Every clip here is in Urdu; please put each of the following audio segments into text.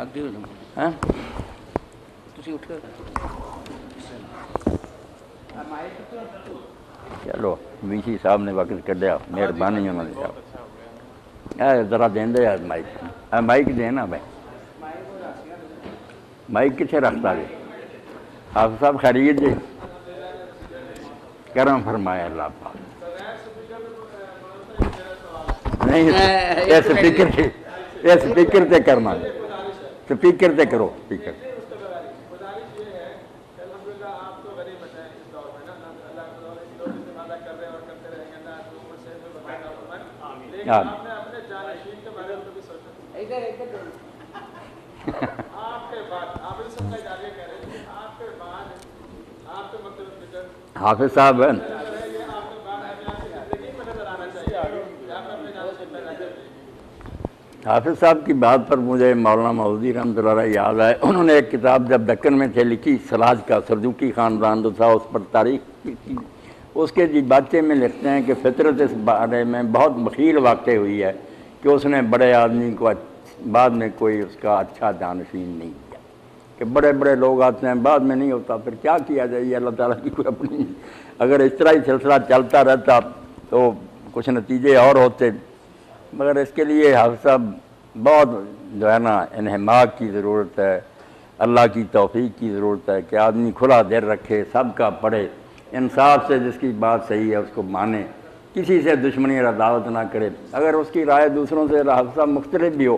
ਅੱਗੇ ਹੋ ਜਾਓ। ਹੈਂ ਤੁਸੀਂ ਉੱਠੋ। ਚਲੋ ਵੀਸੀ ਸਾਹਿਬ ਨੇ ਵਕਤ ਕੱਢਿਆ, ਮਿਹਰਬਾਨੀ ਉਹਨਾਂ ਦੀ ਸਾਹਿਬ। ذرا دیں یار مائک مائک دیں نا بھائی، مائک کتنے رکھتا جی؟ حافظ صاحب خیریت جی؟ کرم فرمائے اللہ پاک۔ نہیں یہ سپیکر تے کرنا، سپیکر تے کرو، سپیکر حافظ صاحب حافظ صاحب کی بات پر مجھے مولانا مودودی رحمۃ اللہ علیہ یاد ہے، انہوں نے ایک کتاب جب دکن میں تھے لکھی، سراج کا سرجوکی خاندان جو تھا اس پر تاریخ کی، اس کے دیباچے میں لکھتے ہیں کہ فطرت اس بارے میں بہت بخیل واقع ہوئی ہے کہ اس نے بڑے آدمی کو بعد میں کوئی اس کا اچھا جانشین نہیں کیا، کہ بڑے بڑے لوگ آتے ہیں بعد میں نہیں ہوتا، پھر کیا کیا جائے؟ یہ اللہ تعالیٰ کی کوئی اپنی، اگر اس طرح ہی سلسلہ چلتا رہتا تو کچھ نتیجے اور ہوتے، مگر اس کے لیے حافظ صاحب بہت جو ہے نا انہماک کی ضرورت ہے، اللہ کی توفیق کی ضرورت ہے کہ آدمی کھلا دل رکھے، سب کا پڑھے، انصاف سے جس کی بات صحیح ہے اس کو مانے، کسی سے دشمنی اور عداوت نہ کرے، اگر اس کی رائے دوسروں سے حافظ صاحب مختلف بھی ہو،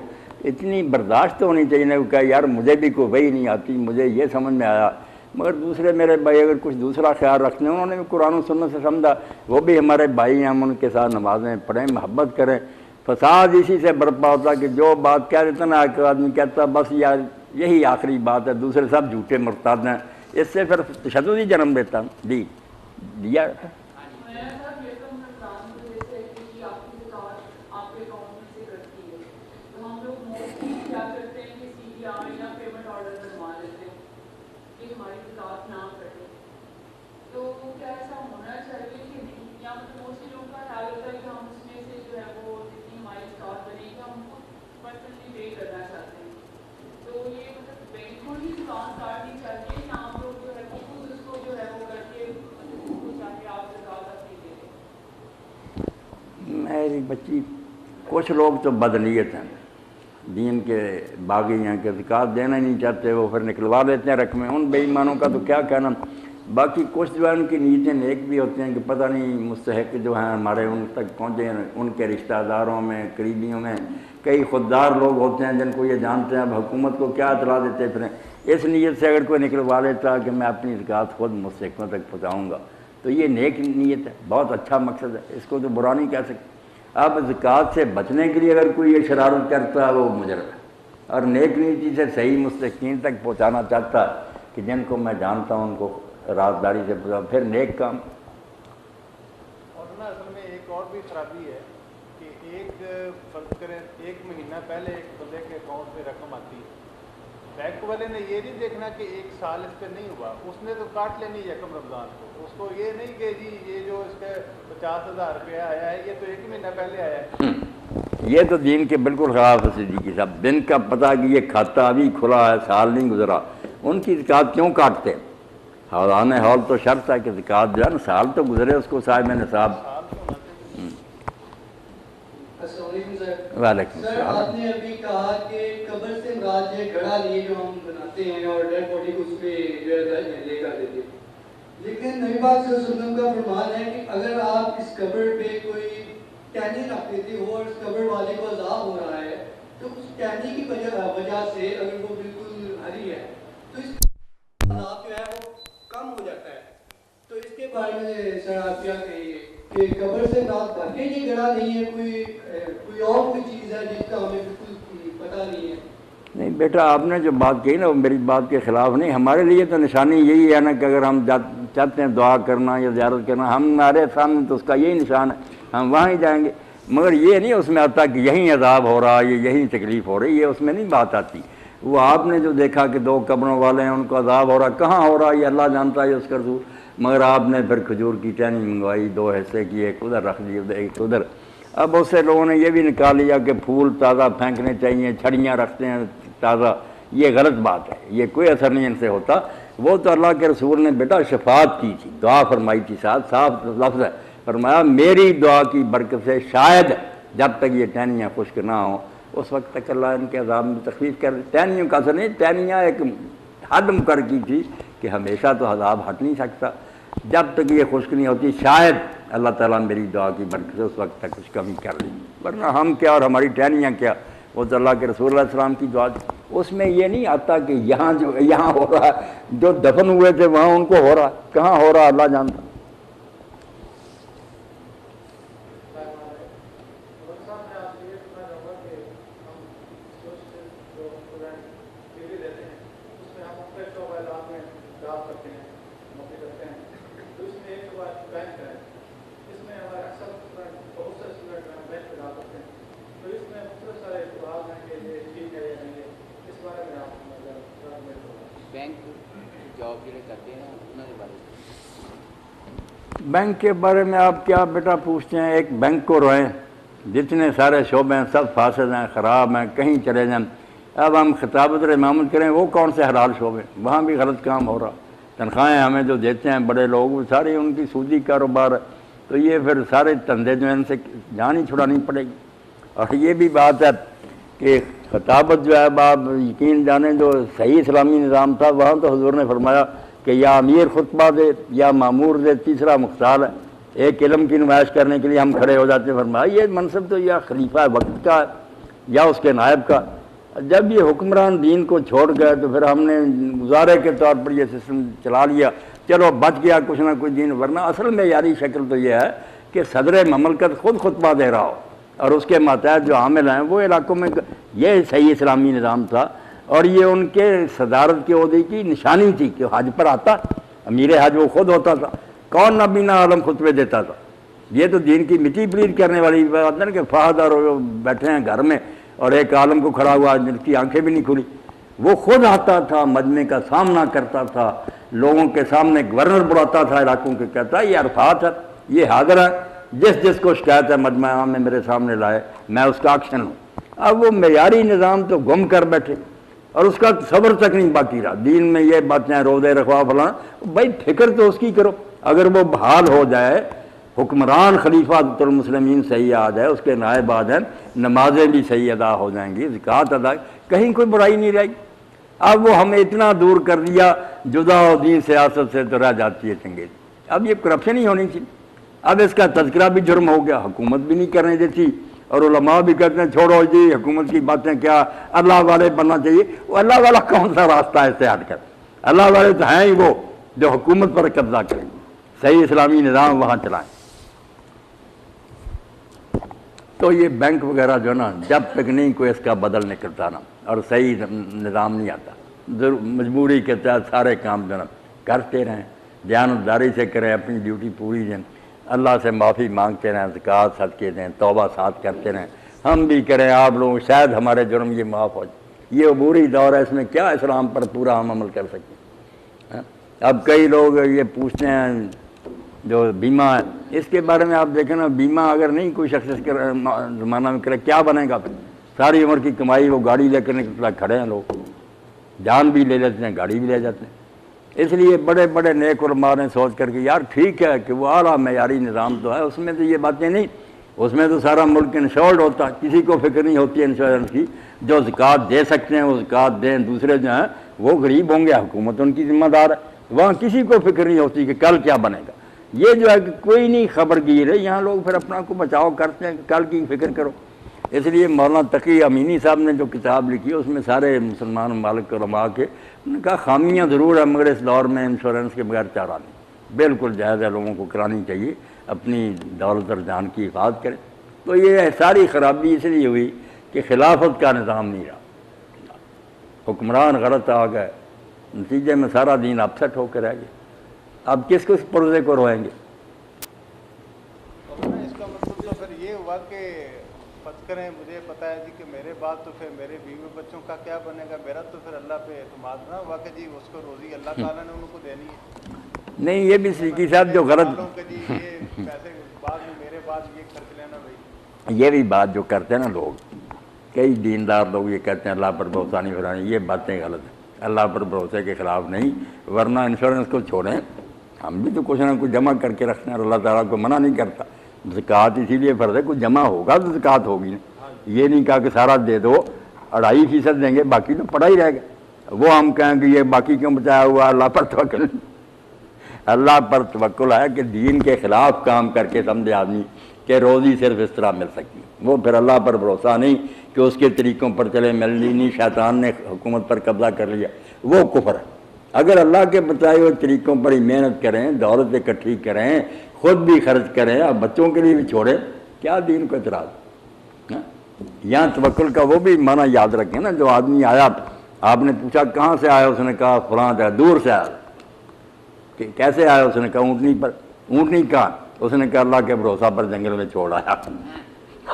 اتنی برداشت ہونی چاہیے نا کہ یار مجھے بھی کوئی وہی نہیں آتی، مجھے یہ سمجھ میں آیا، مگر دوسرے میرے بھائی اگر کچھ دوسرا خیال رکھتے ہیں، انہوں نے بھی قرآن و سنت سے سمجھا، وہ بھی ہمارے بھائی ہیں، ہم ان کے ساتھ نمازیں پڑھیں، محبت کریں۔ فساد اسی سے برپا ہوتا کہ جو بات کہہ دیتا نا کہ آدمی کہتا بس یار یہی آخری بات ہے، دوسرے سب جھوٹے مرتاد ہیں، اس سے پھر تشدد ہی جنم دیتا۔ جی دیا میری بچی، کچھ لوگ تو بدنیت ہیں، دین کے باغی ہیں کہ زکوٰۃ دینا ہی نہیں چاہتے، وہ پھر نکلوا لیتے ہیں رقمیں، ان بے ایمانوں کا تو کیا کہنا۔ باقی کچھ جو ہے ان کی نیتیں نیک بھی ہوتے ہیں کہ پتہ نہیں مستحق جو ہیں ہمارے ان تک پہنچے ہیں، ان کے رشتہ داروں میں، قریبیوں میں کئی خوددار لوگ ہوتے ہیں جن کو یہ جانتے ہیں اب حکومت کو کیا اطلاع دیتے پھریں، اس نیت سے اگر کوئی نکلوا لیتا کہ میں اپنی زکوٰۃ خود مستحقوں تک پہنچاؤں گا تو یہ نیک نیت ہے، بہت اچھا مقصد ہے، اس کو تو برا نہیں کہہ سکتے۔ اب زکوٰۃ سے بچنے کے لیے اگر کوئی یہ شرارت کرتا ہے وہ مجرم ہے، اور نیک نیتی سے صحیح مستحقین تک پہنچانا چاہتا ہے کہ جن کو میں جانتا ہوں ان کو رازداری سے پہنچا، پھر نیک کام۔ اور نا اصل میں ایک اور بھی خرابی ہے کہ ایک فرض کریں 1 مہینہ پہلے ایک بندے کے اکاؤنٹ میں رقم آتی ہے، بینک والے نے یہ نہیں دیکھنا کہ 1 سال اس پہ نہیں ہوا، اس نے تو کاٹ لینی یکم رمضان کو، اس کو یہ نہیں کہ جی یہ جو اس کے 50,000 روپیہ آیا ہے یہ تو 1 مہینہ پہلے آیا ہے۔ یہ تو دین کے بالکل خلاف ہے صدیقی صاحب، دن کا پتہ کہ یہ کھاتا ابھی کھلا ہے، سال نہیں گزرا، ان کی زکوٰۃ کیوں کاٹتے؟ حوالان حول تو شرط ہے کہ زکوٰۃ جو ہے نا سال تو گزرے اس کو صاحب نصاب۔ وعلیکم سر السلام۔ آپ نے ابھی کہا کہ قبر سے مراد یہ گڑھا نہیں جو ہم بناتے ہیں اور ڈیڈ باڈی کو اس پہ جو ہے لے کر دیتے ہیں، لیکن نبی پاک صلی اللہ علیہ وسلم کا فرمان ہے کہ اگر آپ اس قبر پہ کوئی ٹہنی رکھ دیتے ہو اور اس قبر والے کو عذاب ہو رہا ہے تو اس ٹہنی کی وجہ سے اگر وہ بالکل ہری ہے تو اس کا عذاب جو ہے وہ کم ہو جاتا ہے، تو اس کے بارے میں سر آپ کیا کہیں گے کہ قبر سے مراد واقعی یہ گڑھا نہیں ہے، کوئی اور کوئی چیز ہے جس کا ہمیں بالکل پتہ نہیں ہے؟ نہیں بیٹا، آپ نے جو بات کہی نا وہ میری بات کے خلاف نہیں، ہمارے لیے تو نشانی یہی ہے نا کہ اگر ہم چاہتے ہیں دعا کرنا یا زیارت کرنا، ہمارے سامنے تو اس کا یہی نشان ہے، ہم وہاں ہی جائیں گے، مگر یہ نہیں اس میں آتا کہ یہیں عذاب ہو رہا ہے، یہیں تکلیف ہو رہی ہے، اس میں نہیں بات آتی۔ وہ آپ نے جو دیکھا کہ 2 قبروں والے ہیں ان کو عذاب ہو رہا، کہاں ہو رہا یہ اللہ جانتا ہے اس کا رسول، مگر آپ نے پھر کھجور کی ٹہنی منگوائی، 2 حصے کی، ایک ادھر رکھ دی ایک ادھر۔ اب اس سے لوگوں نے یہ بھی نکال لیا کہ پھول تازہ پھینکنے چاہیے، چھڑیاں رکھتے ہیں تازہ، یہ غلط بات ہے، یہ کوئی اثر نہیں ان سے ہوتا۔ وہ تو اللہ کے رسول نے بیٹا شفاعت کی تھی، دعا فرمائی تھی، ساتھ صاف لفظ ہے، فرمایا میری دعا کی برکت سے شاید جب تک یہ ٹہنیاں خشک نہ ہوں اس وقت تک اللہ ان کے عذاب میں تخفیف کر دے۔ ٹہنیوں کا اثر نہیں، ٹہنیاں ایک حد مقرر کی تھی کہ ہمیشہ تو عذاب ہٹ نہیں سکتا، جب تک یہ خشک نہیں ہوتی شاید اللہ تعالیٰ میری دعا کی برکت سے اس وقت تک کچھ کمی کر لیں، ورنہ ہم کیا اور ہماری ٹہنیاں کیا، وہ تو اللہ کے رسول علیہ السلام کی دعا تھی۔ اس میں یہ نہیں آتا کہ یہاں ہو رہا ہے، جو دفن ہوئے تھے وہاں ان کو ہو رہا ہے، کہاں ہو رہا اللہ جانتا۔ بینک کے بارے میں آپ کیا بیٹا پوچھتے ہیں؟ ایک بینک کو روئیں، جتنے سارے شعبے ہیں سب فاسد ہیں، خراب ہیں، کہیں چلے جائیں۔ اب ہم خطابت اور امامت کریں، وہ کون سے حلال شعبے، وہاں بھی غلط کام ہو رہا، تنخواہیں ہمیں جو دیتے ہیں بڑے لوگ وہ ساری ان کی سودی کاروبار ہے، تو یہ پھر سارے دھندے جو ہیں ان سے جان ہی چھڑانی پڑے گی۔ اور یہ بھی بات ہے کہ خطابت جو ہے آپ یقین جانیں جو صحیح اسلامی نظام تھا وہاں تو حضور نے فرمایا کہ یا امیر خطبہ دے یا مامور دے، تیسرا مختال ہے، ایک علم کی نمائش کرنے کے لیے ہم کھڑے ہو جاتے ہیں۔ فرمایا یہ منصب تو یا خلیفہ وقت کا ہے یا اس کے نائب کا۔ جب یہ حکمران دین کو چھوڑ گئے تو پھر ہم نے گزارے کے طور پر یہ سسٹم چلا لیا، چلو بچ گیا کچھ نہ کچھ دین، ورنہ اصل میں یاری شکل تو یہ ہے کہ صدر مملکت خود خطبہ دے رہا ہو اور اس کے ماتحت جو عامل ہیں وہ علاقوں میں، یہ صحیح اسلامی نظام تھا اور یہ ان کے صدارت کے عہدے کی نشانی تھی کہ حج پر آتا، امیر حج وہ خود ہوتا تھا، کون نابینا عالم خطبے دیتا تھا۔ یہ تو دین کی مٹی پلید کرنے والی بات ہے کہ فہد اور بیٹھے ہیں گھر میں اور ایک عالم کو کھڑا ہوا جن کی آنکھیں بھی نہیں کھلی، وہ خود آتا تھا، مجمع کا سامنا کرتا تھا، لوگوں کے سامنے گورنر بلاتا تھا علاقوں کے، کہتا یہ عرفات ہے، یہ حاضر ہے، جس کو شکایت ہے مجمع عام میں میرے سامنے لائے، میں اس کا ایکشن ہوں۔ اب وہ معیاری نظام تو گم کر بیٹھے اور اس کا صبر تک نہیں باقی رہا۔ دین میں یہ باتیں روزے رکھوا فلاں، بھائی فکر تو اس کی کرو، اگر وہ بحال ہو جائے، حکمران خلیفۃ المسلمین صحیح آ جائے، اس کے نائب آ جائیں، نمازیں بھی صحیح ادا ہو جائیں گی، زکوٰۃ ادا، کہیں کوئی برائی نہیں رہے گی۔ اب وہ ہمیں اتنا دور کر دیا، جدا و دین سیاست سے تو رہ جاتی ہے چنگیز۔ اب یہ کرپشن ہی ہونی چاہیے، اب اس کا تذکرہ بھی جرم ہو گیا، حکومت بھی نہیں کرنے دیتی اور علماء بھی کہتے ہیں چھوڑو جی حکومت کی باتیں، کیا اللہ والے بننا چاہیے۔ وہ اللہ والا کون سا راستہ ہے اس سے ہٹ کر؟ اللہ والے تو ہیں ہی وہ جو حکومت پر قبضہ کریں، صحیح اسلامی نظام وہاں چلائیں۔ تو یہ بینک وغیرہ جو نا جب تک نہیں کوئی اس کا بدل نکلتا نا اور صحیح نظام نہیں آتا، مجبوری کے تحت سارے کام جو نا کرتے رہیں، دیانتداری سے کریں، اپنی ڈیوٹی پوری دیں، اللہ سے معافی مانگتے رہیں، زکوٰۃ صدقے دیں، توبہ ساتھ کرتے رہیں، ہم بھی کریں، آپ لوگ شاید ہمارے جرم یہ معاف ہو جائے۔ یہ عبوری دور ہے، اس میں کیا اسلام پر پورا ہم عمل کر سکتے ہیں۔ اب کئی لوگ یہ پوچھتے ہیں جو بیمہ ہے، اس کے بارے میں آپ دیکھیں نا، بیمہ اگر نہیں کوئی شخص اس کے زمانہ میں کرے کیا بنے گا پھر؟ ساری عمر کی کمائی وہ گاڑی لے کر نکلا کھڑے ہیں، لوگ جان بھی لے لیتے ہیں، گاڑی بھی لے جاتے ہیں۔ اس لیے بڑے بڑے نیک علماء نے سوچ کر کہ یار ٹھیک ہے کہ وہ اعلیٰ معیاری نظام تو ہے، اس میں تو یہ باتیں نہیں، اس میں تو سارا ملک انشورڈ ہوتا، کسی کو فکر نہیں ہوتی انشورنس کی، جو زکوٰۃ دے سکتے ہیں وہ زکوٰۃ دیں، دوسرے جو ہیں وہ غریب ہوں گے، حکومت ان کی ذمہ دار ہے، وہاں کسی کو فکر نہیں ہوتی کہ کل کیا بنے گا۔ یہ جو ہے کہ کوئی نہیں خبر گیر ہے، یہاں لوگ پھر اپنا کو بچاؤ کرتے ہیں کہ کل کی فکر کرو۔ اس لیے مولانا تقی امینی صاحب نے جو کتاب لکھی اس میں سارے مسلمان ممالک علماء کے انہوں نے کہا خامیاں ضرور ہیں مگر اس دور میں انشورنس کے بغیر چارہ نہیں، بالکل جائز ہے، لوگوں کو کرانی چاہیے، اپنی دولت اور جان کی حفاظت کریں۔ تو یہ ساری خرابی اس لیے ہوئی کہ خلافت کا نظام نہیں رہا، حکمران غلط آ گئے، نتیجے میں سارا دین اپسٹ ہو کے رہ گیا۔ اب کس پرزے کو روئیں گے؟ اس کا مطلب تو پھر یہ ہوا کہ فرض کریں مجھے پتہ ہے جی کہ میرے بعد تو پھر میرے بیوی بچوں کا کیا بنے گا، میرا تو پھر اللہ پہ اعتماد نہ ہوا کہ جی اس کو روزی اللہ تعالیٰ نے ان کو دینی ہے۔ نہیں، یہ بھی صدیقی صاحب جو غلط، جی یہ پیسے بعد میں میرے بعد یہ خرچ لینا بھائی، یہ بھی بات جو کرتے ہیں نا لوگ کئی دیندار لوگ یہ کہتے ہیں اللہ پر بھروسہ نہیں کرانا، یہ باتیں غلط ہیں، اللہ پر بھروسے کے خلاف نہیں، ورنہ انشورنس کو چھوڑیں، ہم بھی تو کچھ نہ کچھ جمع کر کے رکھتے ہیں، اور اللہ تعالیٰ کو منع نہیں کرتا، زکوٰۃ اسی لیے فرض ہے، کچھ جمع ہوگا تو زکوٰۃ ہوگی نا، یہ نہیں کہا کہ سارا دے دو، 2.5% دیں گے باقی تو پڑا ہی رہے گا، وہ ہم کہیں کہ یہ باقی کیوں بچایا ہوا، اللہ پر توکل، اللہ پر توکل ہے کہ دین کے خلاف کام کر کے سمجھے آدمی کہ روزی صرف اس طرح مل سکتی، وہ پھر اللہ پر بھروسہ نہیں کہ اس کے طریقوں پر چلے، مل نہیں، شیطان نے حکومت پر قبضہ کر لیا، وہ کفر ہے۔ اگر اللہ کے بتائے ہوئے طریقوں پر ہی محنت کریں، دولت اکٹھی کریں، خود بھی خرچ کریں اور بچوں کے لیے بھی چھوڑیں، کیا دین کو اعتراض؟ یہاں توکل کا وہ بھی معنی یاد رکھیں نا، جو آدمی آیا، آپ نے پوچھا کہاں سے آیا، اس نے کہا فلاں سے، دور سے آیا، کہ کیسے آیا، اس نے کہا اونٹنی پر، اونٹنی کہاں، اس نے کہا اللہ کے بھروسہ پر جنگل میں چھوڑ آیا،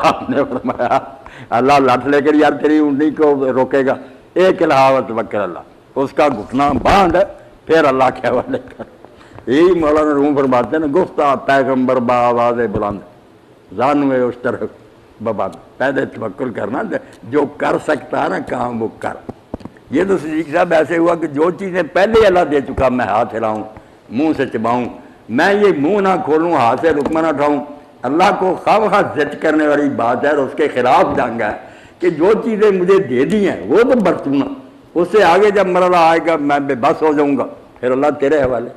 آپ نے فرمایا اللہ لٹ لے کر یار تیری اونٹنی کو روکے گا، ایک الہا توکل اللہ، اس کا گھٹنا باندھ پھر اللہ کے حوالے کر، یہی مولانا روم فرماتے ہیں نا، گفتہ پیغمبر بآواز بلند زانوے اس طرح بابا، پہلے توکل کرنا، جو کر سکتا ہے نا کام وہ کر۔ یہ تو صدیق صاحب ایسے ہوا کہ جو چیزیں پہلے اللہ دے چکا، میں ہاتھ ہلاؤں، منہ سے چباؤں، میں یہ منہ نہ کھولوں، ہاتھ سے رکمہ نہ اٹھاؤں، اللہ کو خواہ ضد کرنے والی بات ہے، اور اس کے خلاف جنگ ہے کہ جو چیزیں مجھے دے دی ہیں وہ تو برتوں نا، اس سے آگے جب مرحلہ آئے گا میں بے بس ہو جاؤں گا، پھر اللہ تیرے حوالے۔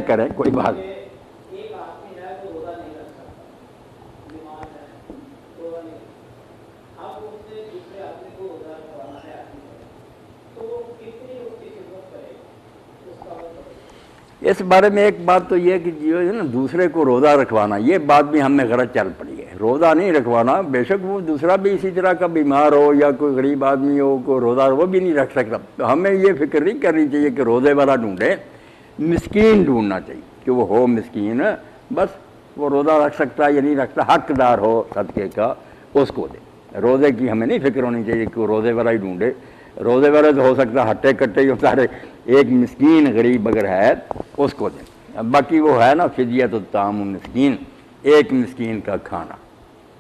کریں کوئی بات نہیں۔ اس بارے میں ایک بات تو یہ کہ جو ہے نا دوسرے کو روزہ رکھوانا، یہ بات بھی ہم میں غلط چل پڑی ہے، روزہ نہیں رکھوانا، بے شک وہ دوسرا بھی اسی طرح کا بیمار ہو یا کوئی غریب آدمی ہو، کوئی روزہ وہ بھی نہیں رکھ سکتا، تو ہمیں یہ فکر نہیں کرنی چاہیے کہ روزے والا ڈھونڈے، مسکین ڈھونڈنا چاہیے کہ وہ ہو مسکین، بس وہ روزہ رکھ سکتا ہے یا نہیں رکھتا، حقدار ہو صدقے کا اس کو دے، روزے کی ہمیں نہیں فکر ہونی چاہیے کہ وہ روزے والا ہی ڈھونڈے، روزے والے تو ہو سکتا ہے ہٹے کٹے ہی سارے، ایک مسکین غریب اگر ہے اس کو دیں، باقی وہ ہے نا فدیۃ الطعام مسکین، ایک مسکین کا کھانا،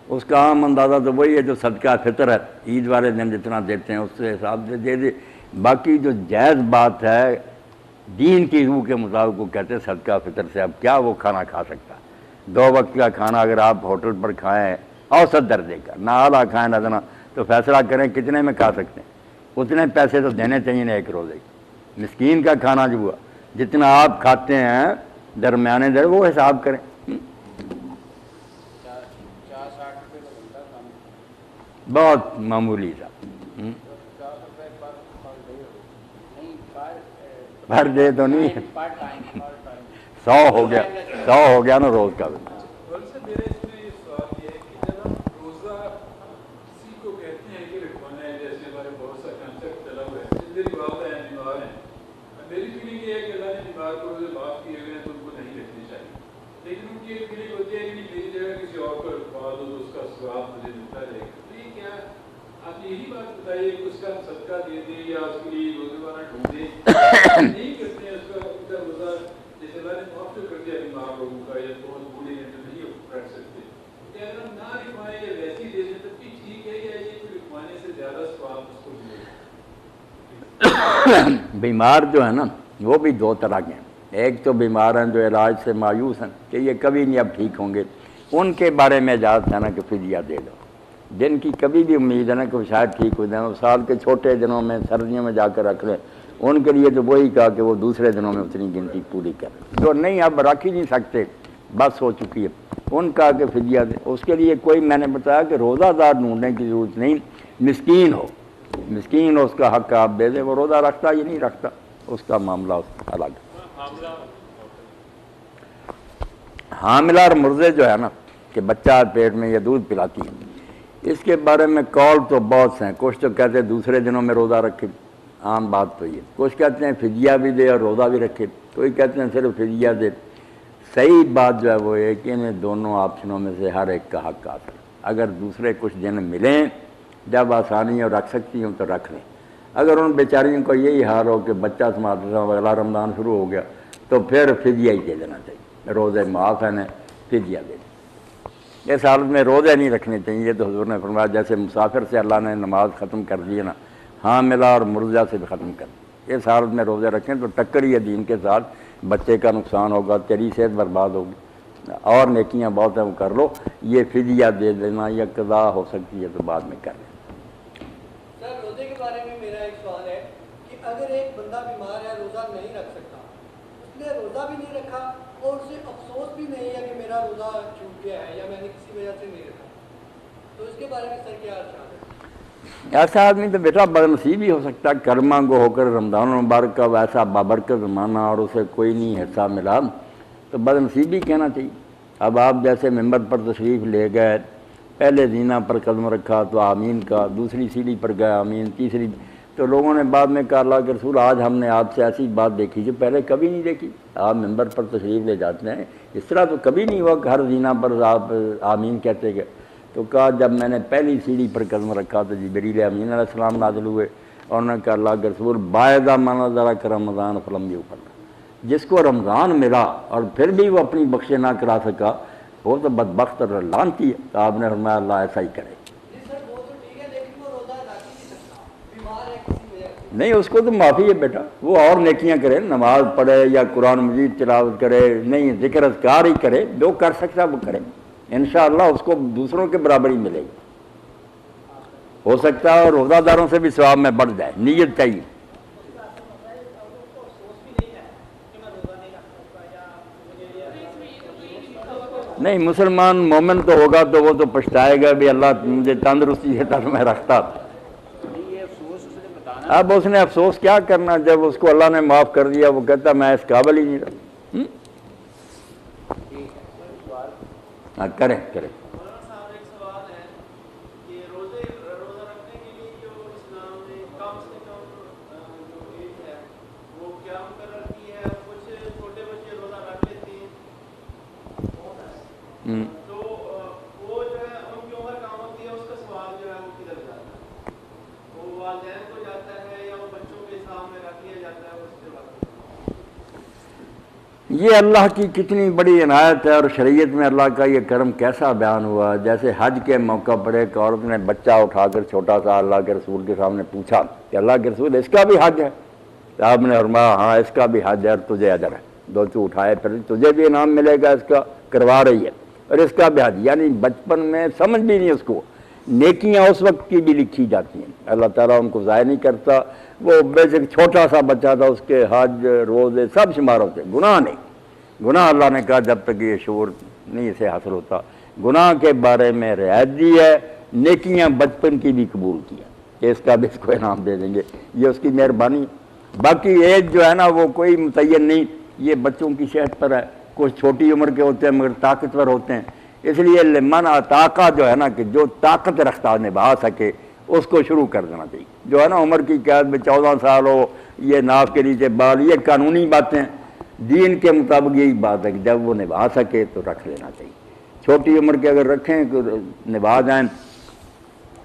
اس کا عام اندازہ تو وہی ہے جو صدقہ فطر ہے، عید والے دن جتنا دیتے ہیں اس سے حساب سے دے دے، باقی جو جائز بات ہے دین کی روح کے مطابق وہ کہتے ہیں صدقہ فطر سے اب کیا وہ کھانا کھا سکتا، 2 وقت کا کھانا اگر آپ ہوٹل پر کھائیں اوسط درجے کا، نہ اعلیٰ کھائیں نہ اتنا، تو فیصلہ کریں کتنے میں کھا سکتے ہیں، اتنے پیسے تو دینے چاہیے نا ایک روزے کی، مسکین کا کھانا جو ہوا جتنا آپ کھاتے ہیں درمیانے در وہ حساب کریں، 50-60 روپے کا بنتا کام، بہت معمولی سا، 50 روپے بھر دے تو نہیں، پارٹ ٹائم 100 ہو گیا نا روز کا بھی۔ میرے اس میں یہ سوال یہ ہے کہ جب ہم روزہ کسی کو کہتے ہیں کہ رکھوانا ہے، جیسے ہمارے بہت سا کنسپٹ چلا ہوا ہے، میری والدہ ہیں بیمار ہیں، میری فیلنگ یہ ہے کہ اللہ نے بیمار کو روزے معاف کیے ہوئے ہیں تو ان کو نہیں رکھنی چاہیے، لیکن ان کی ایک فیلنگ ہوتی ہے کہ میری جگہ کسی اور کو رکھوا دو تو اس کا ثواب مجھے ملتا رہے گا، تو یہ کیا آپ یہی بات بتائیے کہ اس کا ہم صدقہ دے دیں یا اس کے لیے روزے والا ڈھونڈیں، نہیں کرتے ہیں اس کا روزہ، جیسے اللہ نے معاف تو کر دیا بیمار لوگوں کا یا بہت بوڑھے ہیں جو نہیں رکھ سکتے، کہ اگر ہم نہ رکھوائیں یا ویسے ہی دے دیں تو بھی ٹھیک ہے یا یہ رکھوانے سے زیادہ ثواب اس کو ملے؟ بیمار جو ہے نا وہ بھی 2 طرح کے ہیں، ایک تو بیمار ہیں جو علاج سے مایوس ہیں کہ یہ کبھی نہیں اب ٹھیک ہوں گے، ان کے بارے میں اجازت ہے نا کہ فدیہ دے دو، جن کی کبھی بھی امید ہے نا کہ وہ شاید ٹھیک ہو جائیں، سال کے چھوٹے دنوں میں سردیوں میں جا کر رکھ لیں، ان کے لیے تو وہی کہا کہ وہ دوسرے دنوں میں اتنی گنتی پوری کریں، جو نہیں اب رکھ ہی نہیں سکتے بس ہو چکی ہے ان کا کہ فدیہ دے، اس کے لیے کوئی میں نے بتایا کہ روزہ دار ڈھونڈنے کی ضرورت نہیں، مسکین ہو، مسکین ہو اس کا حق آپ دے دیں، وہ روزہ رکھتا یا نہیں رکھتا اس کا معاملہ الگ ہے۔ حاملہ اور مرضع جو ہے نا کہ بچہ پیٹ میں یہ دودھ پلاتی ہے، اس کے بارے میں قول تو بہت سے ہیں، کچھ تو کہتے ہیں دوسرے دنوں میں روزہ رکھے، عام بات تو یہ، کچھ کہتے ہیں فدیہ بھی دے اور روزہ بھی رکھے، کوئی کہتے ہیں صرف فدیہ دے، صحیح بات جو ہے وہ ہے کہ انہیں دونوں آپشنوں میں سے ہر ایک کا حق حاصل، اگر دوسرے کچھ دن ملیں جب آسانی اور رکھ سکتی ہوں تو رکھ لیں، اگر ان بیچاریوں کو یہی حال ہو کہ بچہ سماعت اگلا رمضان شروع ہو گیا تو پھر فدیہ ہی دے دینا چاہیے، روزے معاف ہیں فدیہ دے دیں۔ اس حالت میں روزے نہیں رکھنے چاہیے، یہ تو حضور نے فرمایا جیسے مسافر سے اللہ نے نماز ختم کر دی ہے نا، حاملہ اور مرضع سے بھی ختم کر دی۔ اس حالت میں روزے رکھیں تو ٹکر ہی ہے دین کے ساتھ، بچے کا نقصان ہوگا، تیری صحت برباد ہوگی، اور نیکیاں بہت ہیں وہ کر لو، یہ فدیہ دے دینا یا قضا ہو سکتی ہے تو بعد میں کر لیں۔ سر روزے کے بارے میں میرا ایک سوال ہے کہ اگر ایک بندہ بیمار ہے، روزہ نہیں رکھ سکتا، اس نے روزہ بھی نہیں رکھا اور اسے افسوس بھی نہیں ہے کہ میرا روزہ چھوٹ گیا ہے یا میں نے کسی وجہ سے نہیں رکھا، تو اس کے بارے میں سر کیا ارشاد ہے؟ ایسا آدمی تو بیٹا بدنصیب ہی ہو سکتا ہے، کرما گو ہو کر رمضان المبارک کا ویسا بابرکت زمانہ اور اسے کوئی نہیں حصہ ملا تو بدنصیبی کہنا چاہیے۔ اب آپ جیسے ممبر پر تشریف لے گئے، پہلے زینہ پر قدم رکھا تو آمین کا، دوسری سیڑھی پر گئے آمین، تیسری، تو لوگوں نے بعد میں کہا اللہ کے رسول آج ہم نے آپ سے ایسی بات دیکھی جو پہلے کبھی نہیں دیکھی۔ آپ ممبر پر تشریف لے جاتے ہیں، اس طرح تو کبھی نہیں ہوا کہ ہر زینہ پر آپ آمین کہتے گئے۔ تو کہا جب میں نے پہلی سیڑھی پر قدم رکھا تو جبریل امین علیہ السلام نازل ہوئے اور انہوں نے کہا اللہ کے رسول باعدہ مانا ذرا کر رمضان فلم بھی اوپر، جس کو رمضان ملا اور پھر بھی وہ اپنی بخشے نہ کرا سکا وہ تو بدبخت اور لعنتی ہے۔ تو آپ نے فرمایا اللہ ایسا ہی کرے۔ نہیں اس کو تو معافی ہے بیٹا، وہ اور نیکیاں کرے، نماز پڑھے یا قرآن مجید تلاوت کرے، نہیں ذکر اذکار ہی کرے، جو کر سکتا وہ کرے، انشاءاللہ اس کو دوسروں کے برابر ہی ملے گی۔ ہو سکتا ہے اور روزہ داروں سے بھی ثواب میں بڑھ جائے، نیت چاہیے۔ نہیں مسلمان مومن تو ہوگا تو وہ تو پچھتائے گا بھی اللہ مجھے تندرستی ہے تب میں رکھتا۔ اب اس نے افسوس کیا کرنا جب اس کو اللہ نے معاف کر دیا، وہ کہتا میں اس قابل ہی نہیں رہا۔ ہاں کریں کریں۔ یہ اللہ کی کتنی بڑی عنایت ہے اور شریعت میں اللہ کا یہ کرم کیسا بیان ہوا۔ جیسے حج کے موقع پر ایک عورت نے بچہ اٹھا کر چھوٹا سا اللہ کے رسول کے سامنے پوچھا کہ اللہ کے رسول اس کا بھی حج ہے؟ تو آپ نے فرمایا ہاں اس کا بھی حج ہے اور تجھے اجر ہے، دو تو اٹھائے پھر تجھے بھی انعام ملے گا، اس کا کروا رہی ہے اور اس کا بھی حج، یعنی بچپن میں سمجھ بھی نہیں اس کو، نیکیاں اس وقت کی بھی لکھی جاتی ہیں، اللہ تعالیٰ ان کو ضائع نہیں کرتا۔ وہ بیسک چھوٹا سا بچہ تھا، اس کے حج روزے سب شمار ہوتے، گناہ نہیں، گناہ اللہ نے کہا جب تک یہ شعور نہیں اسے حاصل ہوتا، گناہ کے بارے میں رعایت دی ہے، نیکیاں بچپن کی بھی قبول کیا کہ اس کا بھی اس کو انعام دے دیں گے، یہ اس کی مہربانی۔ باقی ایج جو ہے نا وہ کوئی متعین نہیں، یہ بچوں کی صحت پر ہے، کچھ چھوٹی عمر کے ہوتے ہیں مگر طاقتور ہوتے ہیں، اس لیے لمن طاقت جو ہے نا کہ جو طاقت رکھتا نبھا سکے اس کو شروع کر دینا چاہیے۔ جو ہے نا عمر کی قید میں 14 سال ہو، یہ ناف کے نیچے بال، یہ قانونی باتیں، دین کے مطابق یہی بات ہے کہ جب وہ نبھا سکے تو رکھ لینا چاہیے۔ چھوٹی عمر کے اگر رکھیں تو نبھا جائیں۔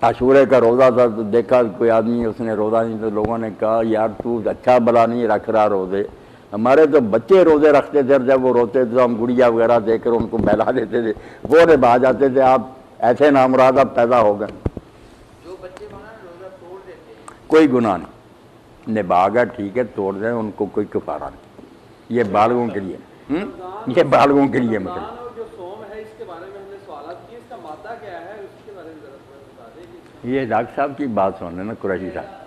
عاشورے کا روزہ تھا تو دیکھا کوئی آدمی اس نے روزہ نہیں، تو لوگوں نے کہا یار تو اچھا بلا نہیں رکھ رہا روزے، ہمارے تو بچے روزے رکھتے تھے اور جب وہ روتے تھے تو ہم گڑیا وغیرہ دے کر ان کو بہلا دیتے تھے، وہ نبھا جاتے تھے، آپ ایسے نامراد اب پیدا ہو گئے۔ جو بچے روزہ توڑ دیتے کوئی گناہ نہیں، نبھا گا ٹھیک ہے، توڑ دیں ان کو کوئی کفارہ نہیں، یہ بالغوں کے لیے، یہ بالغوں کے لیے مطلب۔ جو سوم ہے اس کے بارے میں ہم نے سوالات کیے، اس کا مادہ کیا ہے اس کے بارے میں ذرا بتا دیں۔ یہ ڈاکٹر صاحب کی بات سن لینا قریشی صاحب۔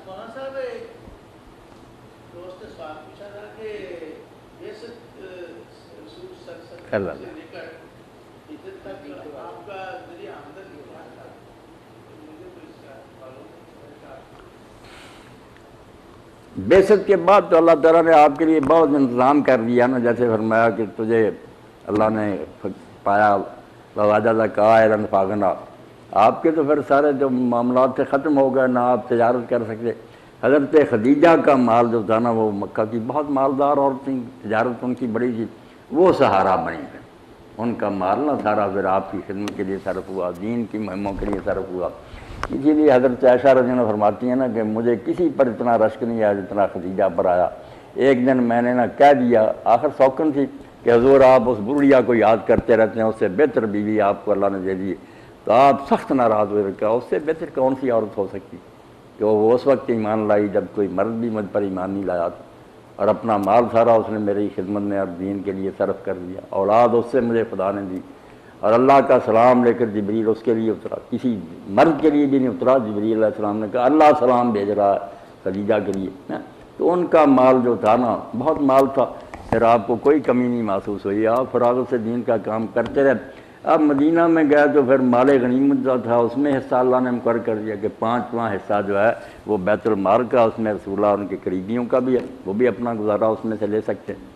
بیست کے بعد تو اللہ تعالیٰ نے آپ کے لیے بہت انتظام کر دیا نا، جیسے فرمایا کہ تجھے اللہ نے پایا وواجہ کہا ہے فاغنا، آپ کے تو پھر سارے جو معاملات سے ختم ہو گئے، نہ آپ تجارت کر سکتے۔ حضرت خدیجہ کا مال جو تھا نا وہ مکہ کی بہت مالدار عورتیں، تجارت ان کی بڑی تھی، وہ سہارا بنی ہے، ان کا مال نہ سارا پھر آپ کی خدمت کے لیے صرف ہوا، دین کی مہموں کے لیے صرف ہوا۔ اسی لیے حضرت عائشہ رضی اللہ عنہا فرماتی ہیں نا کہ مجھے کسی پر اتنا رشک نہیں آیا جتنا خدیجہ پر آیا۔ ایک دن میں نے نا کہہ دیا، آخر سوکن تھی، کہ حضور آپ اس بڑھیا کو یاد کرتے رہتے ہیں، اس سے بہتر بیوی آپ کو اللہ نے دے دی، تو آپ سخت ناراض ہوئے، کہا اس سے بہتر کون سی عورت ہو سکتی کہ وہ اس وقت ایمان لائی جب کوئی مرد بھی مجھ پر ایمان نہیں لایا تھا، اور اپنا مال سارا اس نے میری خدمت میں اور دین کے لیے صرف کر دیا، اولاد اس سے مجھے خدا نے دی، اور اللہ کا سلام لے کر جبریل اس کے لیے اترا، کسی مرد کے لیے بھی نہیں اترا، جبریل علیہ السلام نے کہا اللہ سلام بھیج رہا ہے خدیجہ کے لیے، تو ان کا مال جو تھا نا بہت مال تھا، پھر آپ کو کوئی کمی نہیں محسوس ہوئی، آپ فراغت سے دین کا کام کرتے رہے۔ اب مدینہ میں گئے تو پھر مال غنیمت جو تھا اس میں حصہ اللہ نے مقرر کر دیا کہ 5واں حصہ جو ہے وہ بیت المال کا، اس میں رسول اللہ ان کے قریبیوں کا بھی ہے، وہ بھی اپنا گزارا اس میں سے لے سکتے ہیں۔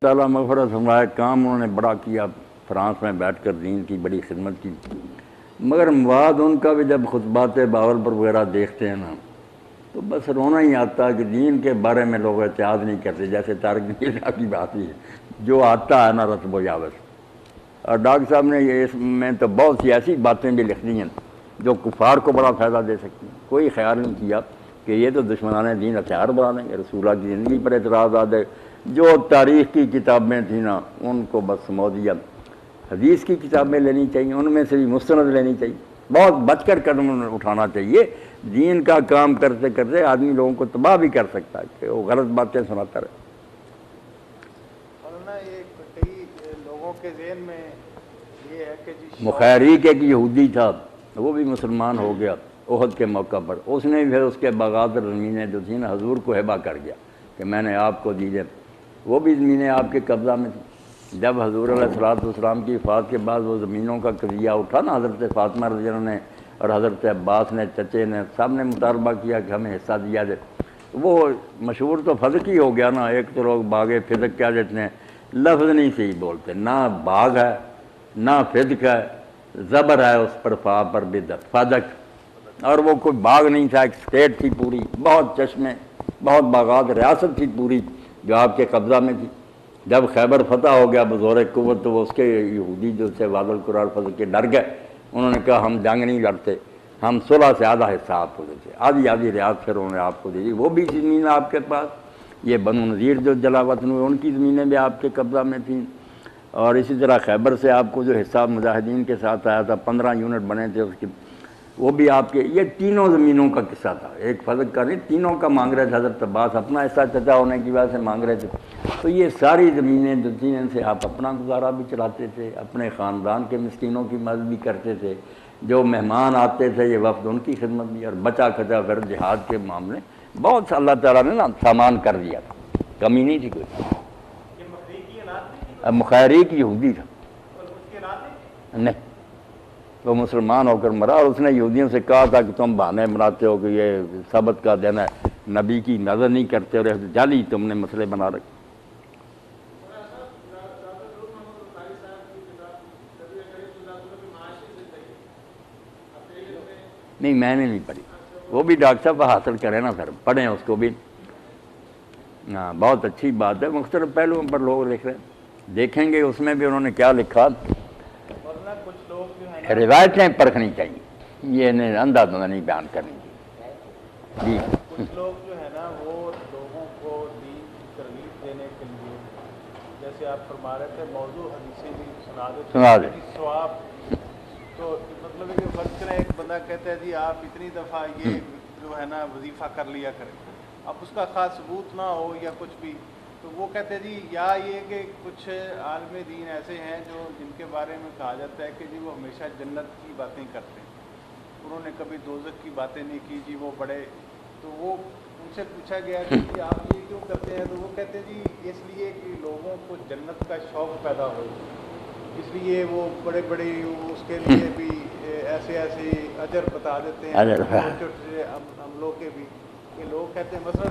تعالیٰ مغفرت فرمائے، کام انہوں نے بڑا کیا، فرانس میں بیٹھ کر دین کی بڑی خدمت کی، مگر مواد ان کا بھی جب خطبات باولپور وغیرہ دیکھتے ہیں نا تو بس رونا ہی آتا ہے کہ دین کے بارے میں لوگ احتیاط نہیں کرتے، جیسے طارق میرزا کی بات ہی ہے، جو آتا ہے نا رتب و یابس۔ اور ڈاکٹر صاحب نے یہ اس میں تو بہت سی ایسی باتیں بھی لکھ دی ہیں جو کفار کو بڑا فائدہ دے سکتی ہیں، کوئی خیال نہیں کیا کہ یہ تو دشمنان دین ہتھیار بنا دیں گے، رسول اللہ کی زندگی پر اعتراض آ دے، جو تاریخ کی کتابیں تھیں نا ان کو بس سمو دیا، حدیث کی کتابیں لینی چاہیے، ان میں سے بھی مستند لینی چاہیے، بہت بچ کر قدم اٹھانا چاہیے، دین کا کام کرتے کرتے آدمی لوگوں کو تباہ بھی کر سکتا ہے کہ وہ غلط باتیں سناتا رہے۔ مولانا یہ کئی لوگوں کے ذہن میں یہ ہے کہ جی مخیریق ایک یہودی تھا، وہ بھی مسلمان ہو گیا احد کے موقع پر، اس نے پھر اس کے باغات اور زمینیں جو تھیں نا حضور کو ہبہ کر گیا کہ میں نے آپ کو دیجیے، وہ بھی زمینیں آپ کے قبضہ میں تھیں۔ جب حضور علیہ السلام کی وفات کے بعد وہ زمینوں کا قضیہ اٹھا نا، حضرت فاطمہ رضی اللہ عنہ نے اور حضرت عباس نے، چچے نے، سب نے مطالبہ کیا کہ ہمیں حصہ دیا جائے، وہ مشہور تو فدق ہی ہو گیا نا، ایک تو لوگ باغ فدق کیا دیتے ہیں، لفظ نہیں صحیح بولتے، نہ باغ ہے نہ فدق ہے، زبر ہے اس پر، فا پر بدت، فدق، اور وہ کوئی باغ نہیں تھا، ایک اسٹیٹ تھی پوری، بہت چشمے، بہت باغات، ریاست تھی پوری جو آپ کے قبضہ میں تھی۔ جب خیبر فتح ہو گیا بزور قوت تو وہ اس کے یہودی جو سے وعد القرار فضل کے ڈر گئے، انہوں نے کہا ہم جنگ نہیں لڑتے، ہم صلح سے آدھا حصہ آپ کو دیتے، آدھی آدھی ریاست پھر انہوں نے آپ کو دے دی، وہ بھی زمین آپ کے پاس، یہ بنو نذیر جو جلا وطن ہوئے ان کی زمینیں بھی آپ کے قبضہ میں تھیں، اور اسی طرح خیبر سے آپ کو جو حصہ مجاہدین کے ساتھ آیا تھا، 15 یونٹ بنے تھے اس کی، وہ بھی آپ کے، یہ تینوں زمینوں کا قصہ تھا، ایک فضق کا نہیں، تینوں کا مانگ رہے تھے، حضرت عباس اپنا حصہ چچا ہونے کی وجہ سے مانگ رہے تھے، تو یہ ساری زمینیں جو تھیں ان سے آپ اپنا گزارا بھی چلاتے تھے، اپنے خاندان کے مسکینوں کی مدد بھی کرتے تھے، جو مہمان آتے تھے یہ وفد ان کی خدمت بھی، اور بچا کھچا پھر جہاد کے معاملے بہت سا اللہ تعالیٰ نے نا سامان کر دیا تھا، کمی نہیں تھی کوئی۔ مخیریق یہودی تھا نہیں، وہ مسلمان ہو کر مرا، اور اس نے یہودیوں سے کہا تھا کہ تم بہانے بناتے ہو کہ یہ سبت کا دن ہے، نبی کی نظر نہیں کرتے، اور جعلی تم نے مسئلے بنا رکھے۔ نہیں میں نے نہیں پڑھی، وہ بھی ڈاکٹر صاحب حاصل کریں نا سر، پڑھیں اس کو بھی، ہاں بہت اچھی بات ہے، مختلف پہلوؤں پر لوگ لکھ رہے ہیں، دیکھیں گے اس میں بھی انہوں نے کیا لکھا۔ ورنہ کچھ لوگ جو ہے روایتیں پرکھنی چاہیے، یہ نہیں اندھا دھندھا نہیں بیان کرنی چاہیے جی۔ کچھ لوگ جو ہے نا وہ لوگوں کو دین کی ترغیب دینے کے لیے، جیسے آپ فرما رہے تھے موضوع حدیثیں بھی سنا دے ثواب، تو مطلب ہے کہ فرض کریں ایک بندہ کہتا ہے جی آپ اتنی دفعہ یہ جو ہے نا وظیفہ کر لیا کریں، اب اس کا خاص ثبوت نہ ہو یا کچھ بھی، تو وہ کہتے ہیں جی یا یہ کہ کچھ عالم دین ایسے ہیں جو جن کے بارے میں کہا جاتا ہے کہ جی وہ ہمیشہ جنت کی باتیں کرتے ہیں، انہوں نے کبھی دوزخ کی باتیں نہیں کی، جی وہ بڑے، تو وہ ان سے پوچھا گیا کہ جی آپ یہ کیوں کرتے ہیں، تو وہ کہتے ہیں جی اس لیے کہ لوگوں کو جنت کا شوق پیدا ہو، اس لیے وہ بڑے بڑے اس کے لیے بھی ایسے ایسے اجر بتا دیتے ہیں چھوٹے چھوٹے عملوں کے بھی، کہ لوگ کہتے ہیں مثلا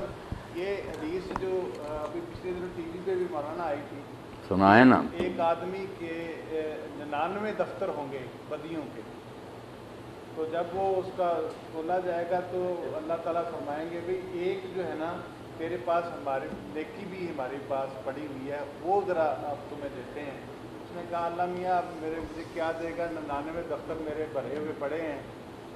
یہ حدیث جو ابھی پچھلے دنوں ٹی وی پہ بھی مولانا آئی تھی، سنائے نا، ایک آدمی کے 99 دفتر ہوں گے بدیوں کے، تو جب وہ اس کا کھولا جائے گا تو اللہ تعالیٰ فرمائیں گے بھئی ایک جو ہے نا تیرے پاس ہمارے نیکی بھی ہمارے پاس پڑی ہوئی ہے، وہ ذرا آپ تمہیں دیتے ہیں۔ اس نے کہا اللہ میاں مجھے کیا دے گا، 99 دفتر میرے بھرے ہوئے پڑے ہیں،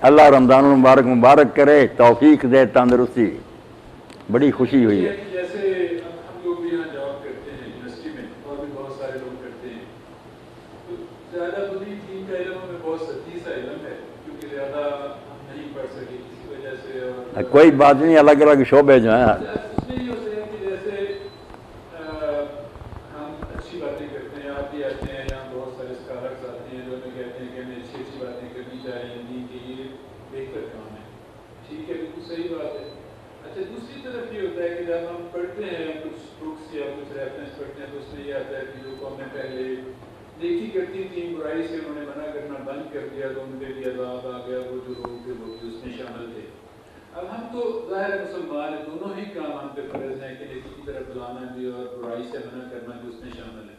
اللہ رمضان المبارک مبارک کرے، توفیق دے، تندرستی، بڑی خوشی ہوئی ہے۔ جیسے ہم لوگ بھی یہاں جاب کرتے ہیں یونیورسٹی میں، اور بھی بہت سارے لوگ کرتے ہیں، تو زیادہ بری دین کا علم ہمیں بہت سختی سا علم ہے، کیونکہ زیادہ ہم نہیں پڑھ سکے کسی وجہ سے، اور کوئی بات نہیں، الگ الگ شعبے جو ہیں اس میں یہ ہوتا ہے کہ جیسے ہم اچھی باتیں کرتے ہیں، آپ بھی آتے ہیں یہاں، بہت سارے اسکالرس آتے ہیں جو ہمیں کہتے ہیں کہ ہمیں اچھی اچھی باتیں کرنی چاہیے، دین کے یہ بہتر کام ہے، ٹھیک ہے، بالکل صحیح بات ہے۔ اچھا، دوسری طرف یہ ہوتا ہے کہ جب ہم پڑھتے ہیں کچھ بکس یا کچھ ریفرنس پڑھتے ہیں تو اس میں یہ آتا ہے کہ جو قومیں پہلے نیکی کرتی تھیں، برائی سے انہوں نے منع کرنا بند کر دیا تو ان پہ بھی عذاب آ گیا، وہ جو لوگ تھے وہ بھی اس میں شامل تھے۔ اب ہم تو ظاہر مسلمان ہیں، دونوں ہی کام ہم پہ فرض ہیں کہ نیکی کی طرف بلانا بھی اور برائی سے منع کرنا بھی اس میں شامل ہے،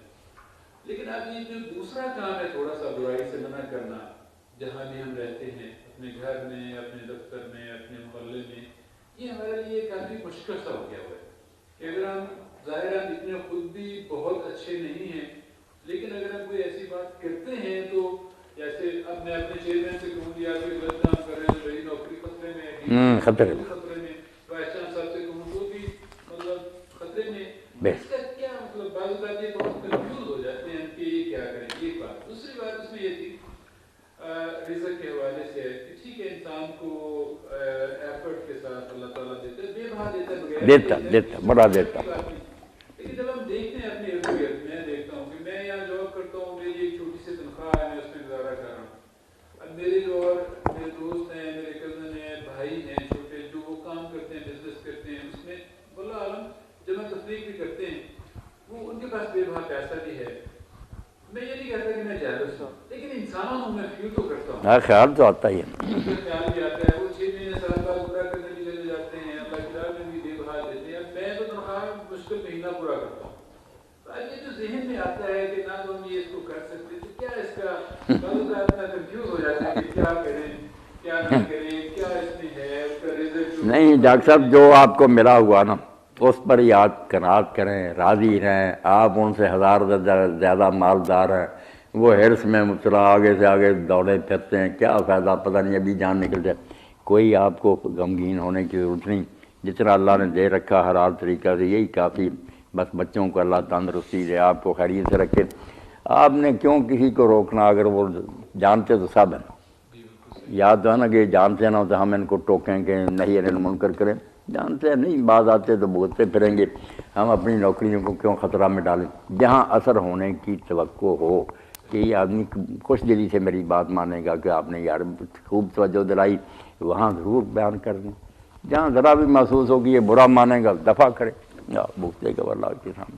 لیکن اب یہ جو دوسرا کام ہے تھوڑا سا برائی سے منع کرنا، جہاں بھی ہم رہتے ہیں، اپنے گھر میں، اپنے دفتر میں، اپنے محلے میں، یہ ہمارے لیے کافی مشکل سا ہو گیا ہوا ہے کہ اگر ہم ظاہر ہم اتنے خود بھی بہت اچھے نہیں ہیں، لیکن اگر ہم کوئی ایسی بات کرتے ہیں تو جیسے اب میں اپنے چیئرمین سے کہوں گی آپ یہ غلط کام کر رہے ہیں، میری نوکری خطرے میں ہے، خطرے خطرے میں، وائس چانسلر صاحب سے کہوں تو بھی مطلب خطرے میں، اس کا کیا مطلب؟ بعض اوقات یہ بہت کنفیوز ہو جاتے ہیں کہ یہ کیا کریں۔ ایک بات، دوسری بات اس میں یہ تھی رزق کے حوالے سے ہے کہ ٹھیک ہے انسان کو ایفرٹ کے ساتھ اللہ تعالیٰ دیتا ہے، بے بہا دیتا ہے، بغیر دیتا بڑا دیتا۔ لیکن جب ہم دیکھتے ہیں اپنے ارد گرد، میں دیکھتا ہوں کہ میں یہاں جاب کرتا ہوں، میری ایک چھوٹی سی تنخواہ ہے، میں اس میں گزارا کر رہا ہوں۔ اب میرے جو اور میرے دوست ہیں، میرے کزن ہیں، بھائی ہیں چھوٹے، جو وہ کام کرتے ہیں، بزنس کرتے ہیں، اس میں واللہ عالم جمع تفریق بھی کرتے ہیں، وہ ان کے پاس بے بہا پیسہ بھی ہے۔ میں یہ نہیں کہتا کہ میں جیلس ہوں، لیکن انسان ہوں، میں فیل تو کرتا ہوں، خیال تو آتا ہی ہے، خیال بھی آتا ہے۔ وہ 6 مہینے سال بعد پورا کرنے بھی چلے جاتے ہیں، اللہ کی راہ میں بھی بے بہا دیتے ہیں، میں تو تنخواہ مشکل مہینہ پورا کرتا ہوں۔ تو اب یہ جو ذہن میں آتا ہے کہ نہ تو ہم یہ اس کو کر سکتے، تو کیا اس کا بعض اتنا کنفیوز ہو جاتا ہے کہ کیا کریں کیا نہ کریں، کیا اس میں ہے، اس کا رزق نہیں ڈاکٹر صاحب، جو آپ کو ملا ہوا نا اس پر ہی آپ قناعت کریں، راضی رہیں۔ آپ ان سے 1000 زیادہ مالدار ہیں، وہ حرص میں مبتلا، آگے سے آگے دوڑے پھرتے ہیں، کیا فائدہ، پتہ نہیں ابھی جان نکل جائے۔ کوئی آپ کو غمگین ہونے کی ضرورت نہیں، جتنا اللہ نے دے رکھا حلال طریقہ سے یہی کافی، بس بچوں کو اللہ تندرستی دے، آپ کو خیریت سے رکھے۔ آپ نے کیوں کسی کو روکنا، اگر وہ جانتے تو سب ہیں، یاد ہے نا کہ جانتے نہ تو ہم ان کو ٹوکیں کہ نہیں انل منکر کریں، جانتے ہیں نہیں، بعض آتے تو بولتے پھریں گے، ہم اپنی نوکریوں کو کیوں خطرہ میں ڈالیں؟ جہاں اثر ہونے کی توقع ہو کہ یہ آدمی خوش دلی سے میری بات مانے گا کہ آپ نے یار خوب توجہ دلائی، وہاں ضرور بیان کر دیں۔ جہاں ذرا بھی محسوس ہو کہ یہ برا مانے گا، دفع کرے، بھگتے گا اللہ کے سامنے۔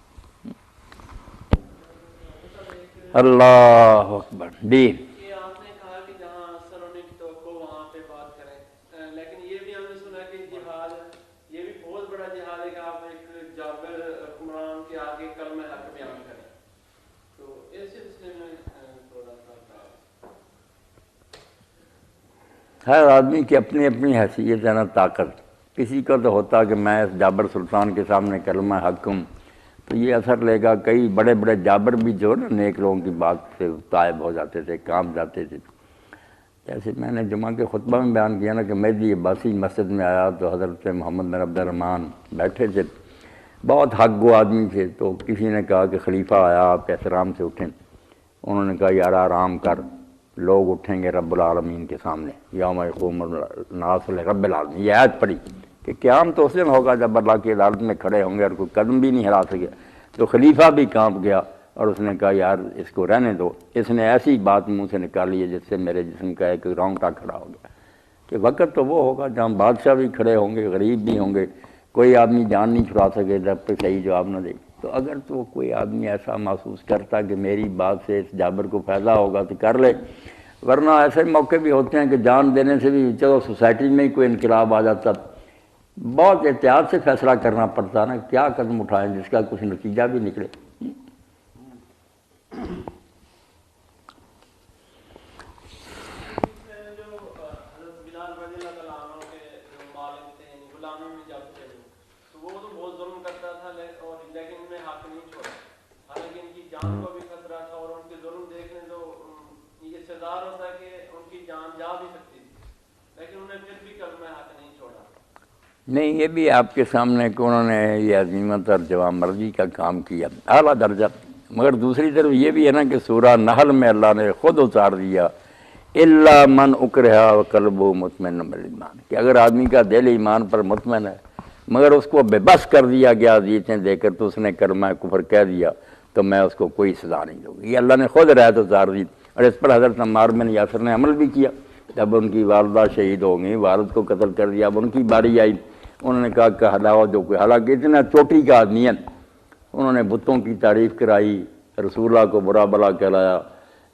اللہ اکبر۔ جی یہ آپ نے کہا کہ جہاں اثر ہونے کی توقع وہاں پہ بات کریں، لیکن یہ بھی ہم نے سنا کہ جہاد، یہ بھی بہت بڑا جہاد ہے کہ آپ ایک جابر حکمران کے آگے کلمہ حق بیان کریں، تو ایسے مسئلے میں تھوڑا سا ہر آدمی کی اپنی اپنی حیثیت ہے نا، طاقت۔ کسی کو تو ہوتا کہ میں اس جابر سلطان کے سامنے کلمہ حق ہوں تو یہ اثر لے گا۔ کئی بڑے بڑے جابر بھی جو نا نیک لوگوں کی بات سے طائب ہو جاتے تھے، کام جاتے تھے۔ جیسے میں نے جمعہ کے خطبہ میں بیان کیا نا کہ مہدی عباسی مسجد میں آیا تو حضرت محمد بن عبد الرحمن بیٹھے تھے، بہت حق گو آدمی تھے، تو کسی نے کہا کہ خلیفہ آیا، آپ احترام سے اٹھیں۔ انہوں نے کہا یار آرام کر، لوگ اٹھیں گے رب العالمین کے سامنے، یوم یقوم الناس لرب العالمین۔ یہ آیت پڑھی کہ قیام تو اس دن ہوگا جب اللہ کی عدالت میں کھڑے ہوں گے اور کوئی قدم بھی نہیں ہلا سکے۔ تو خلیفہ بھی کانپ گیا اور اس نے کہا یار اس کو رہنے دو۔ اس نے ایسی بات منہ سے نکالی ہے جس سے میرے جسم کا ایک رونگٹا کھڑا ہو گیا کہ وقت تو وہ ہوگا جہاں بادشاہ بھی کھڑے ہوں گے، غریب بھی ہوں گے، کوئی آدمی جان نہیں چھڑا سکے جب تک صحیح جواب نہ دے۔ تو اگر تو کوئی آدمی ایسا محسوس کرتا کہ میری بات سے اس جابر کو فائدہ ہوگا تو کر لے، ورنہ ایسے موقع بھی ہوتے ہیں کہ جان دینے سے بھی چلو سوسائٹی میں ہی کوئی انقلاب آ جاتا، بہت احتیاط سے فیصلہ کرنا پڑتا نا، کیا قدم اٹھائیں جس کا کچھ نتیجہ بھی نکلے۔ نہیں، یہ بھی آپ کے سامنے کہ انہوں نے یہ عظیمت اور جوان مرضی کا کام کیا، اعلیٰ درجہ. مگر دوسری طرف یہ بھی ہے نا کہ سورہ نحل میں اللہ نے خود اتار دیا الا من اکرہ وقلبہ مطمئن بالایمان، کہ اگر آدمی کا دل ایمان پر مطمئن ہے مگر اس کو بے بس کر دیا گیا اذیتیں دے کر تو اس نے کلمہ کفر کہہ دیا تو میں اس کو کوئی سزا نہیں دوں گی. یہ اللہ نے خود رعایت اتار دی، اور اس پر حضرت عمار بن یاسر نے عمل بھی کیا. جب ان کی والدہ شہید ہو گئی، والد کو قتل کر دیا، اب ان کی باری آئی، انہوں نے کہا کہ ہلاو جو کوئی، حالانکہ اتنا چوٹی کا آدمی ہے، انہوں نے بتوں کی تعریف کرائی، رسول اللہ کو برا بلا کہلایا،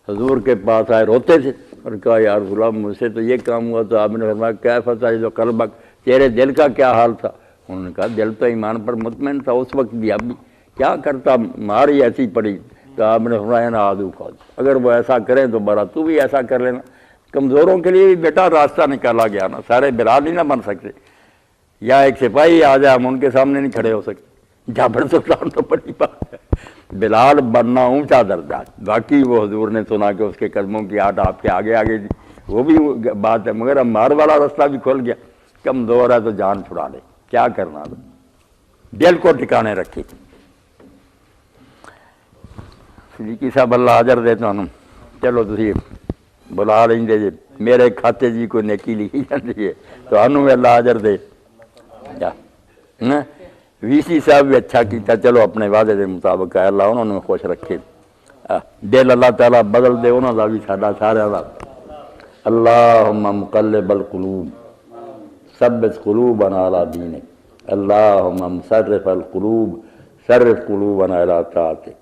حضور کے پاس آئے روتے تھے اور کہا یا رسول اللہ مجھ سے تو یہ کام ہوا، تو آپ نے فرمایا کیف تعجب قلبک، تیرے دل کا کیا حال تھا؟ انہوں نے کہا دل تو ایمان پر مطمئن تھا اس وقت بھی، اب بھی کیا کرتا، ماری ایسی پڑی. تو آپ نے فرمایا نا آدھو کا، اگر وہ ایسا کریں تو برا تو بھی ایسا کر لینا. کمزوروں کے لیے بھی بیٹا راستہ نکالا گیا نا، سارے بلال ہی نہ بن سکتے، یا ایک سپاہی آ جائے ہم ان کے سامنے نہیں کھڑے ہو سکتے، جابر سلطان تو بڑی بات ہے. بلال بننا اونچا درجہ، باقی وہ حضور نے سنا کہ اس کے قدموں کی آٹ آپ کے آگے آگے دی، وہ بھی بات ہے. مگر عمار والا راستہ بھی کھل گیا، کمزور ہے تو جان چھڑا لے، کیا کرنا، دل کو ٹھکانے رکھی. صدیقی صاحب اللہ اجر دے تانوں، چلو تسی بلا لیں جی، میرے کھاتے جی کوئی نیکی لکھی جاتی ہے تو انہوں میں اللہ اجر دے. وی سی صاحب بھی اچھا کیتا، چلو اپنے وعدے دے مطابق ہے، اللہ انہوں نے خوش رکھے. دل اللہ تعالیٰ بدل دے انہوں کا بھی ساڈا سارا دا. اللہم مقلب القلوب ثبت قلوبنا علی دینک، اللہم صرف القلوب صرف قلوبنا الی طاعتک،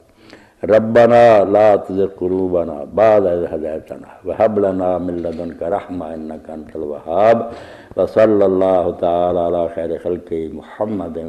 ربنا لا تزغ قلوبنا بعد إذ هديتنا وهب لنا من لدنك رحمة إنك أنت الوهاب. وصلى الله تعالى على خير خلقه محمد